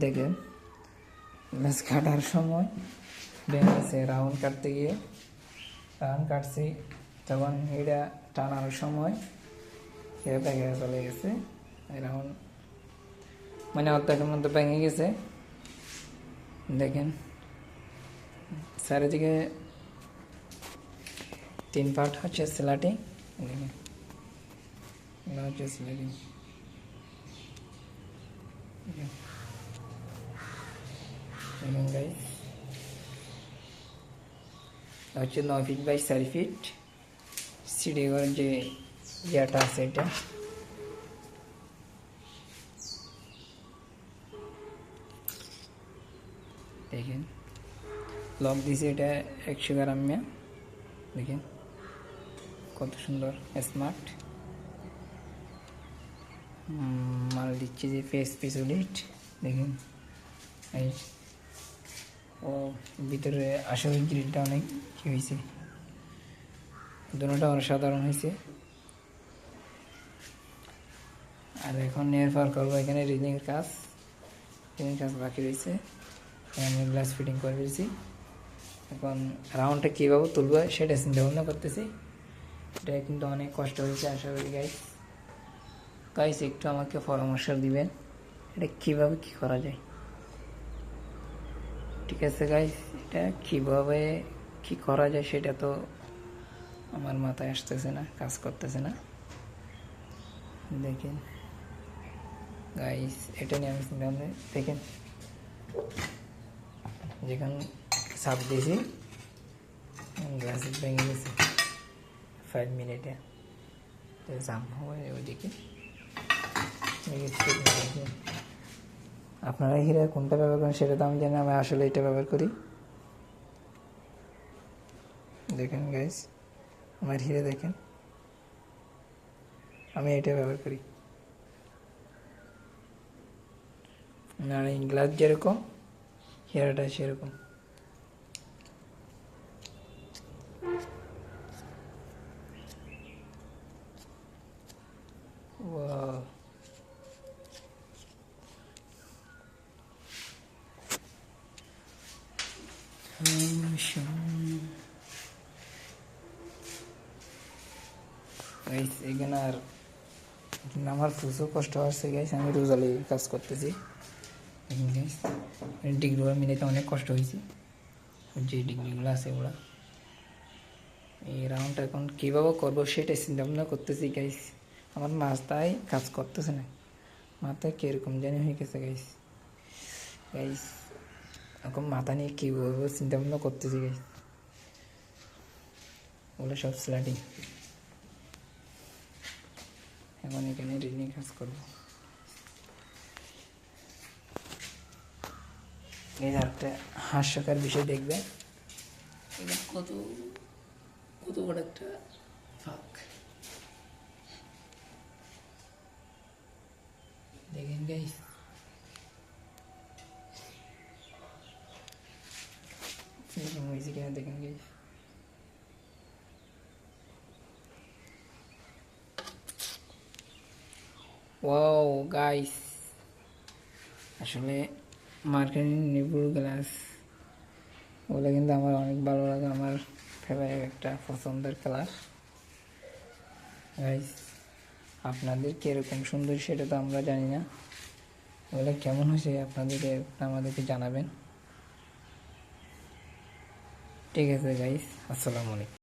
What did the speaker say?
দেখেন গ্লাস কাটার সময় ভেঙে গেছে। রাউন্ড কাটতে গিয়ে রাউন্ড কাটছি, তখন এটা টানার সময় এটা ভেঙে চলে গেছে। রাউন্ড মানে অর্ধেকের মধ্যে ভেঙে গেছে। দেখেন চারিদিকে 3 পার্ট হচ্ছে স্ল্যাটিং। দেখেন এগুলো হচ্ছে স্ল্যাটিং। দেখেন গাইস, হচ্ছে 9 ফিট বাই 4 ফিট সিঁড়ি ঘরের যে ইয়েটা আছে এটা। দেখেন লক দিয়েছে, এটা 100 গ্রামিয়া। দেখেন কত সুন্দর স্মার্ট মাল দিচ্ছে যে ফেস পিসুলিট। দেখেন এই ও ভিতরে আসলে গ্রিলটা অনেক কি হয়েছে, দুটোটা অসাধারণ হয়েছে। আর এখন এরপর করবো এখানে রিলিংয়ের কাজ বাকি রয়েছে। আমি গ্লাস ফিটিং করে ফেলছি, এখন রাউন্ডটা কীভাবে তুলবো সেটা চিন্তা ভাবনা করতেছি। এটা কিন্তু অনেক কষ্ট হয়েছে। আশা করি গাইস একটু আমাকে পরামর্শ দিবেন এটা কীভাবে কী করা যায়। ঠিক আছে গাইস, এটা কীভাবে কী করা যায় সেটা তো আমার মাথায় আসতেছে না, কাজ করতেছে না। দেখেন গাইস, এটা নিয়ে আমি চিন্তা ভাবনা, দেখেন যেখানে চাপ দিয়েছি গ্লাস ভেঙে গেছে 5 মিনিটে। জাম হয় ওইদিকে। আপনারা হীরা কোনটা ব্যবহার করেন সেটা তো আমি জানি, আমি আসলে এটা ব্যবহার করি। দেখেন গাইস আমার হীরা দেখেন, আমি এটা ব্যবহার করি। আর গ্লাস যেরকম হীরাটা সেরকম। ওয়াও, এখানে আর আমার প্রচুর কষ্ট হচ্ছে গাইস, আমি রোজালি কাজ করতেছি। ডিগ্রিগুলো মিলাইতে অনেক কষ্ট হয়েছে, যে ডিগ্রিগুলো আছে ওরা। এই রাউন্ডটা এখন কীভাবে করবো সেটাই চিন্তা ভাবনা করতেছি গাইস। আমার মাথায় কাজ করতেছে না, মাথায় কীরকম জানি হয়ে গেছে গাইস। এখন মাথা নিয়ে কীভাবে চিন্তা ভাবনা করতেছি গাইস। ওগুলো সব স্ল্যাটিং। এখন এখানে রিলিং কাজ করবো। এই একটা হাস্যকর বিষয় দেখবে, এটা কত বড় একটা ফাঁক। দেখেন গাইস, হয়েছে কিনা দেখেন গাইস। ওয়াও গাইস, আসলে মার্কেটিং নিবুর গ্লাস ওগুলো কিন্তু আমার অনেক ভালো লাগে, আমার ফেভারিট একটা পছন্দের কালার। গাইস আপনাদের কীরকম সুন্দর সেটা তো আমরা জানি না, ওগুলো কেমন হয়েছে আপনাদেরকে আমাদেরকে জানাবেন। ঠিক আছে গাইস, আসসালামু আলাইকুম।